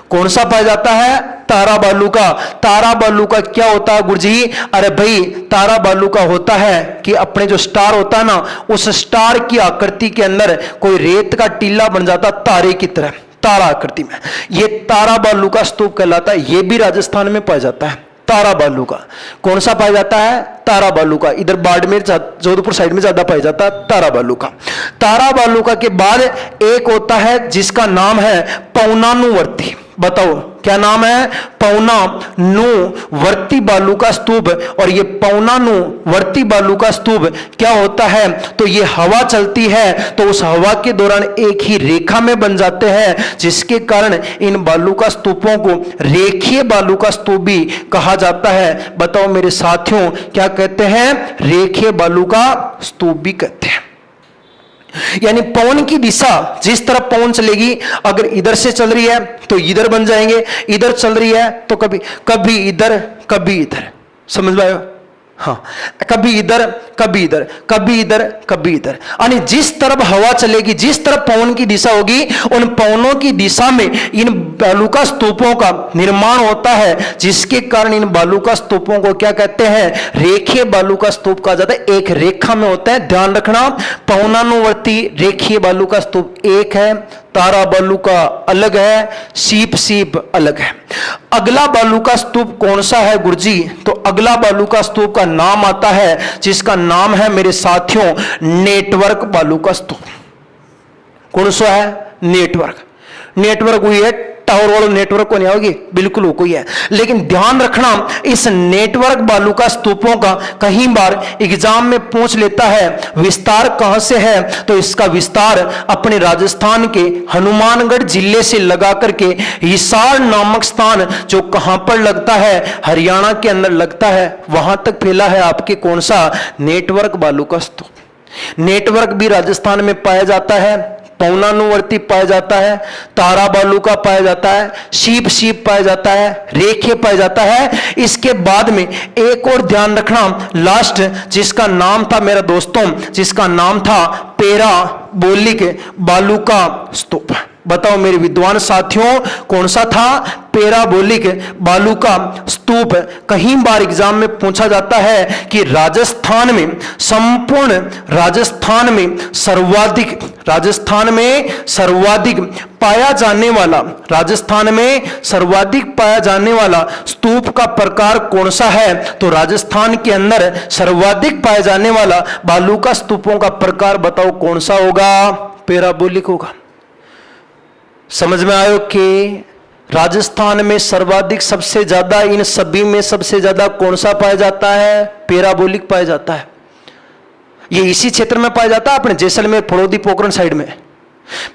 कौन सा पाया जाता है तारा बालू का क्या होता है गुरुजी अरे भाई तारा बालू का होता है कि अपने जो स्टार होता है ना उस स्टार की आकृति के अंदर कोई रेत का टीला बन जाता तारे की तरह तारा आकृति में ये तारा बालू का स्तूप कहलाता है। ये भी राजस्थान में पाया जाता है तारा बालू का। कौन सा पाया जाता है तारा बालू का इधर बाड़मेर जोधपुर साइड में ज्यादा पाया जाता है तारा बालू का के बाद एक होता है जिसका नाम है पौनानुवर्ती बताओ क्या नाम है पौनानुवर्ती बालू का स्तूप और ये पौनानुवर्ती बालू का स्तूप क्या होता है तो ये हवा चलती है तो उस हवा के दौरान एक ही रेखा में बन जाते हैं जिसके कारण इन बालू का स्तूपों को रेखीय बालू का स्तूप भी कहा जाता है। बताओ मेरे साथियों क्या कहते हैं रेखीय बालू का स्तूप भी कहते हैं। यानी पवन की दिशा जिस तरफ पवन चलेगी अगर इधर से चल रही है तो इधर बन जाएंगे इधर चल रही है तो कभी इधर कभी इधर समझ में आयो हाँ कभी इधर यानी जिस तरफ हवा चलेगी जिस तरफ पवन की दिशा होगी उन पवनों की दिशा में इन बालू का स्तूपों का निर्माण होता है जिसके कारण इन बालू का स्तूपों को क्या कहते हैं रेखीय बालू का स्तूप कहा जाता है। एक रेखा में होता है ध्यान रखना पवनानुवर्ती रेखीय बालू का स्तूप एक है तारा बालू का अलग है शीप शीप अलग है। अगला बालू का स्तूप कौन सा है गुरुजी तो अगला बालू का स्तूप का नाम आता है जिसका नाम है मेरे साथियों नेटवर्क बालू का स्तूप। कौन सा है नेटवर्क हुई है टावर वाला नेटवर्क को नहीं आओगी बिल्कुल वो कोई है लेकिन ध्यान रखना इस नेटवर्क बालू का स्तूपों का कहीं बार एग्जाम में पूछ लेता है विस्तार कहां से है तो इसका विस्तार अपने राजस्थान के हनुमानगढ़ जिले से लगा करके हिसार नामक स्थान जो कहां पर लगता है हरियाणा के अंदर लगता है वहां तक फैला है आपके कौन सा नेटवर्क बालू का स्तूप। नेटवर्क भी राजस्थान में पाया जाता है पौनानुवर्ती पाया जाता है तारा बालू का पाया जाता है शीप शीप पाया जाता है रेखे पाया जाता है। इसके बाद में एक और ध्यान रखना लास्ट जिसका नाम था मेरा दोस्तों जिसका नाम था पैराबोलिक बालू का स्तूप। बताओ मेरे विद्वान साथियों कौन सा था? पैराबोलिक बालू का स्तूप। कहीं बार एग्जाम में पूछा जाता है कि राजस्थान में, संपूर्ण राजस्थान में सर्वाधिक पाया जाने वाला, राजस्थान में सर्वाधिक पाया जाने वाला स्तूप का प्रकार कौन सा है? तो राजस्थान के अंदर सर्वाधिक पाया जाने वाला बालू का स्तूपों का प्रकार बताओ कौन सा होगा? पैराबोलिक होगा। समझ में आयो कि राजस्थान में सर्वाधिक, सबसे ज्यादा, इन सभी में सबसे ज्यादा कौन सा पाया जाता है? पैराबोलिक पाया जाता है। ये इसी क्षेत्र में पाया जाता है, अपने जैसलमेर, फड़ौदी, पोखरण साइड में।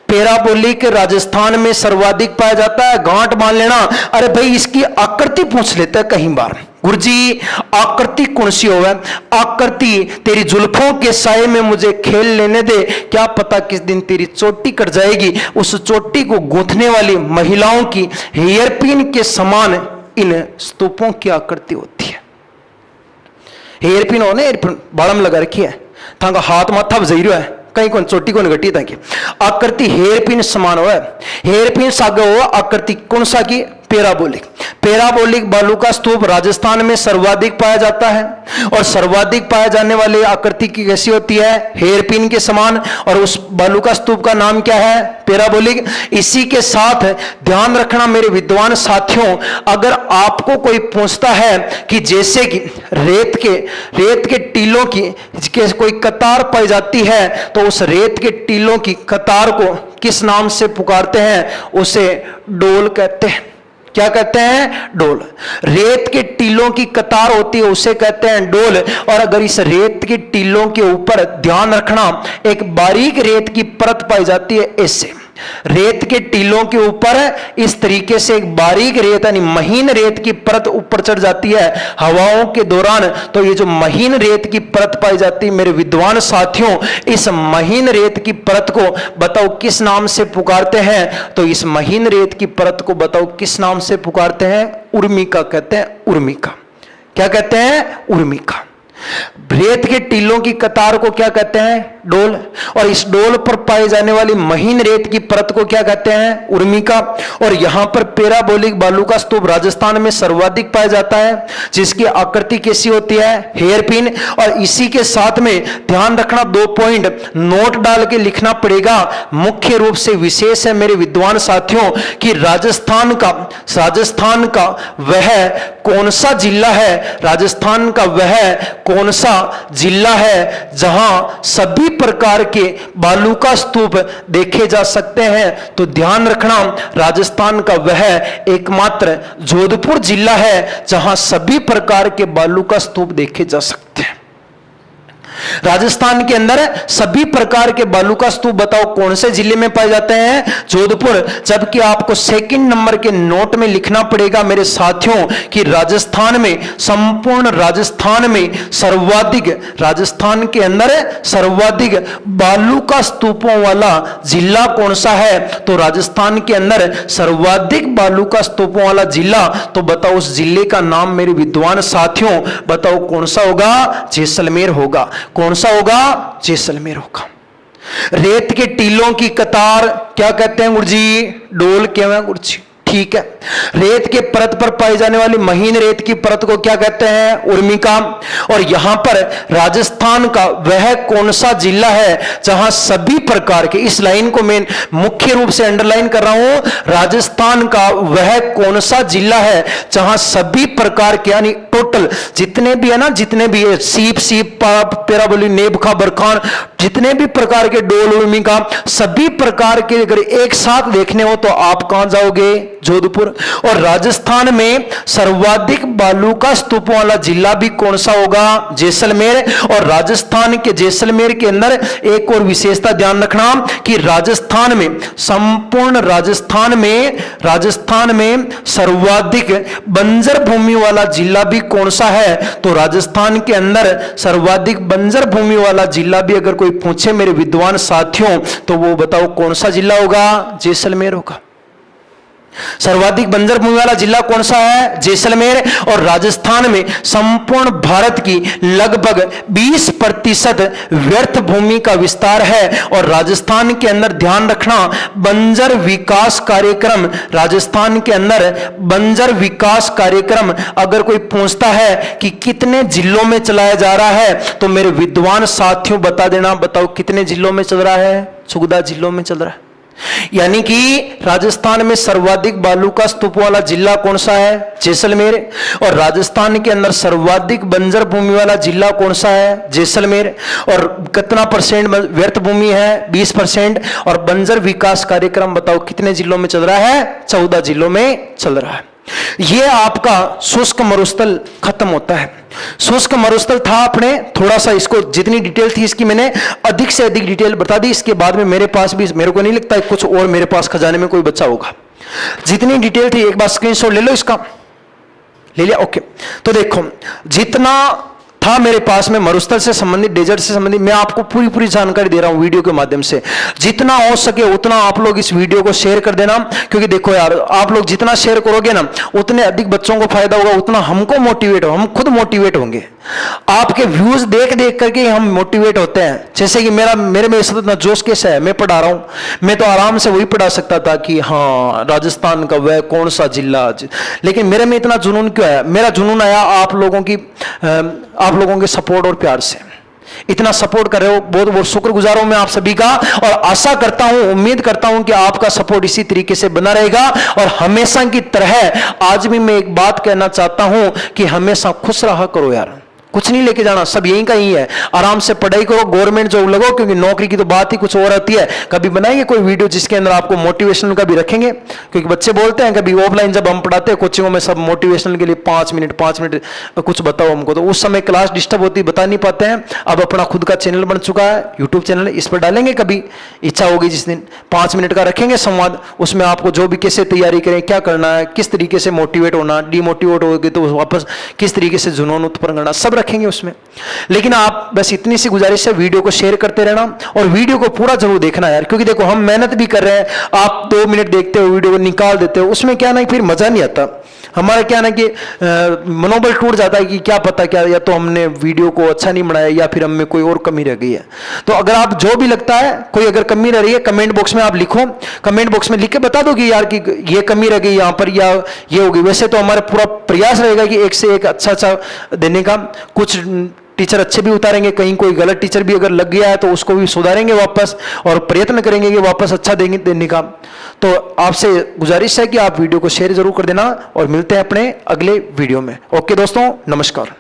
पैराबोलिक राजस्थान में सर्वाधिक पाया जाता है। गांठ मान लेना। अरे भाई इसकी आकृति पूछ लेते हैं कहीं बार, गुरुजी आकृति कौन सी होवे? आकृति तेरी जुल्फों के साए में मुझे खेल लेने दे, क्या पता किस दिन तेरी चोटी कट जाएगी। उस चोटी को गूंथने वाली महिलाओं की हेयरपिन के समान इन स्तूपों की आकृति होती है। हेयरपिन हो ना, हेयरपिन बाड़म लगा रखी है, थाका हाथ माथा बजाई रहा है, कहीं कौन चोटी कौन घटी था कि आकृति हेयरपिन समान हो। हेयरपिन सागे हो आकृति कौन सा की? पैराबोलिक। पैराबोलिक बालू का स्तूप राजस्थान में सर्वाधिक पाया जाता है, और सर्वाधिक पाया जाने वाली आकृति की कैसी होती है? हेयरपिन के समान। और उस बालू का स्तूप का नाम क्या है? पैराबोलिक। इसी के साथ ध्यान रखना मेरे विद्वान साथियों, अगर आपको कोई पूछता है कि जैसे कि रेत के टीलों की कोई कतार पाई जाती है, तो उस रेत के टीलों की कतार को किस नाम से पुकारते हैं? उसे डोल कहते हैं। क्या कहते हैं? डोल। रेत के टीलों की कतार होती है, उसे कहते हैं डोल। और अगर इस रेत के टीलों के ऊपर ध्यान रखना, एक बारीक रेत की परत पाई जाती है, ऐसे रेत के टीलों के ऊपर इस तरीके से एक बारीक रेत यानी महीन रेत की परत ऊपर चढ़ जाती है हवाओं के दौरान। तो ये जो महीन रेत की परत पाई जाती है मेरे विद्वान साथियों, इस महीन रेत की परत को बताओ किस नाम से पुकारते हैं? तो इस महीन रेत की परत को बताओ किस नाम से पुकारते हैं? उर्मिका कहते हैं। उर्मिका। क्या कहते हैं? उर्मिका। रेत के टीलों की कतार को क्या कहते हैं? डोल। और इस डोल पर पाई जाने वाली महीन रेत की परत को क्या कहते हैं? उर्मिका। और यहां पर पैराबोलिक बालू का स्तूप राजस्थान में सर्वाधिक पाया जाता है, जिसकी आकृति कैसी होती है? हेयरपिन। और इसी के साथ में ध्यान रखना, 2 पॉइंट नोट डाल के लिखना पड़ेगा, मुख्य रूप से विशेष है मेरे विद्वान साथियों, कि राजस्थान का वह कौन सा जिला है, राजस्थान का वह कौन सा जिला है जहां सभी प्रकार के बालू का स्तूप देखे जा सकते हैं? तो ध्यान रखना, राजस्थान का वह एकमात्र जोधपुर जिला है जहां सभी प्रकार के बालू का स्तूप देखे जा सकते हैं। राजस्थान के अंदर सभी प्रकार के बालू का स्तूप बताओ कौन से जिले में पाए जाते हैं? जोधपुर। जबकि आपको सेकंड नंबर के नोट में लिखना पड़ेगा मेरे साथियों कि राजस्थान में, संपूर्ण राजस्थान में सर्वाधिक, राजस्थान के अंदर सर्वाधिक बालू का स्तूपों वाला जिला कौन सा है? तो राजस्थान के अंदर सर्वाधिक बालू का स्तूपों वाला जिला, तो बताओ उस जिले का नाम मेरे विद्वान साथियों बताओ कौन सा होगा? जैसलमेर होगा। कौन सा होगा? जैसलमेर होगा। रेत के टीलों की कतार क्या कहते हैं गुरुजी? डोल क्या है गुरुजी? ठीक है। रेत के परत पर पाई जाने वाली महीन रेत की परत को क्या कहते हैं? उर्मिका। और यहां पर राजस्थान का वह कौन सा जिला है जहां सभी प्रकार के, इस लाइन को मैं मुख्य रूप से अंडरलाइन कर रहा हूं, राजस्थान का वह कौन सा जिला है जहां सभी प्रकार के, यानी टोटल जितने भी है ना, जितने भी है सीप पैराबोलिक, नेबखा, बरखान, जितने भी प्रकार के डोल, उर्मिका, सभी प्रकार के अगर एक साथ देखने हो तो आप कहां जाओगे? जोधपुर। और राजस्थान में सर्वाधिक बालू का स्तूपों वाला जिला भी कौन सा होगा? जैसलमेर। और राजस्थान के जैसलमेर के अंदर एक और विशेषता ध्यान रखना कि राजस्थान में, संपूर्ण राजस्थान में सर्वाधिक बंजर भूमि वाला जिला भी कौन सा है? तो राजस्थान के अंदर सर्वाधिक बंजर भूमि वाला जिला भी अगर कोई पूछे मेरे विद्वान साथियों, तो वो बताओ कौन सा जिला होगा? जैसलमेर होगा। सर्वाधिक बंजर भूमि वाला जिला कौन सा है? जैसलमेर। और राजस्थान में संपूर्ण भारत की लगभग 20% व्यर्थ भूमि का विस्तार है। और राजस्थान के अंदर ध्यान रखना, बंजर विकास कार्यक्रम, राजस्थान के अंदर बंजर विकास कार्यक्रम अगर कोई पूछता है कि कितने जिलों में चलाया जा रहा है, तो मेरे विद्वान साथियों बता देना, बताओ कितने जिलों में चल रहा है? 14 जिलों में चल रहा है। यानी कि राजस्थान में सर्वाधिक बालू का स्तूप वाला जिला कौन सा है? जैसलमेर। और राजस्थान के अंदर सर्वाधिक बंजर भूमि वाला जिला कौन सा है? जैसलमेर। और कितना परसेंट व्यर्थ भूमि है? 20%। और बंजर विकास कार्यक्रम बताओ कितने जिलों में चल रहा है? 14 जिलों में चल रहा है। यह आपका शुष्क मरुस्थल खत्म होता है। शुष्क मरुस्थल था अपने, थोड़ा सा इसको जितनी डिटेल थी इसकी मैंने अधिक से अधिक डिटेल बता दी। इसके बाद में मेरे पास भी, मेरे को नहीं लगता है कुछ और मेरे पास खजाने में कोई बचा होगा। जितनी डिटेल थी एक बार स्क्रीनशॉट ले लो, इसका ले लिया? ओके। तो देखो जितना था मेरे पास में मरुस्थल से संबंधित, डेजर्ट से संबंधित, मैं आपको पूरी पूरी जानकारी दे रहा हूं वीडियो के माध्यम से। जितना हो सके उतना आप लोग इस वीडियो को शेयर कर देना, क्योंकि देखो यार, आप लोग जितना शेयर करोगे ना उतने अधिक बच्चों को फायदा होगा, उतना हमको मोटिवेट हो, हम खुद मोटिवेट होंगे। आपके व्यूज देख देख करके हम मोटिवेट होते हैं। जैसे कि मेरे में इतना जोश कैसा है, मैं पढ़ा रहा हूं, मैं तो आराम से वही पढ़ा सकता था कि हाँ राजस्थान का वह कौन सा जिला, लेकिन मेरे में इतना जुनून क्यों आया? मेरा जुनून आया आप लोगों के सपोर्ट और प्यार से। इतना सपोर्ट कर रहे हो, बहुत बहुत शुक्रगुजार हूं मैं आप सभी का। और आशा करता हूं, उम्मीद करता हूं कि आपका सपोर्ट इसी तरीके से बना रहेगा। और हमेशा की तरह आज भी मैं एक बात कहना चाहता हूं कि हमेशा खुश रहा करो यार, कुछ नहीं लेके जाना, सब यहीं का ही है। आराम से पढ़ाई करो, गवर्नमेंट जॉब लगो, क्योंकि नौकरी की तो बात ही कुछ और आती है। कभी बनाएंगे कोई वीडियो जिसके अंदर आपको मोटिवेशनल का भी रखेंगे, क्योंकि बच्चे बोलते हैं कभी ऑफलाइन जब हम पढ़ाते हैं कोचिंगों में, सब मोटिवेशनल के लिए 5 मिनट कुछ बताओ हमको, तो उस समय क्लास डिस्टर्ब होती, बता नहीं पाते हैं। अब अपना खुद का चैनल बन चुका है, यूट्यूब चैनल, इस पर डालेंगे, कभी इच्छा होगी जिस दिन 5 मिनट का रखेंगे संवाद, उसमें आपको जो भी कैसे तैयारी करें, क्या करना है, किस तरीके से मोटिवेट होना, डिमोटिवेट होगी तो वापस किस तरीके से जुनून उत्पन्न करना, सब रखेंगे उसमें। लेकिन आप बस इतनी सी गुजारिश है, वीडियो को शेयर करते रहना और वीडियो को पूरा जरूर देखना यार, क्योंकि देखो हम मेहनत भी कर रहे हैं, आप 2 मिनट देखते हो, वीडियो को निकाल देते हो, उसमें क्या ना फिर मजा नहीं आता। हमारा क्या ना कि मनोबल टूट जाता है कि क्या पता क्या, या तो हमने वीडियो को अच्छा नहीं बनाया या फिर हमें कोई और कमी रह गई है। तो अगर आप जो भी लगता है, कोई अगर कमी रह रही है, कमेंट बॉक्स में आप लिखो, कमेंट बॉक्स में लिख के बता दो कि यार कि ये कमी रह गई यहाँ पर या ये होगी। वैसे तो हमारा पूरा प्रयास रहेगा कि एक से एक अच्छा देने का। कुछ टीचर अच्छे भी उतारेंगे, कहीं कोई गलत टीचर भी अगर लग गया है तो उसको भी सुधारेंगे वापस, और प्रयत्न करेंगे कि वापस अच्छा देने का। तो आपसे गुजारिश है कि आप वीडियो को शेयर जरूर कर देना, और मिलते हैं अपने अगले वीडियो में। ओके दोस्तों, नमस्कार।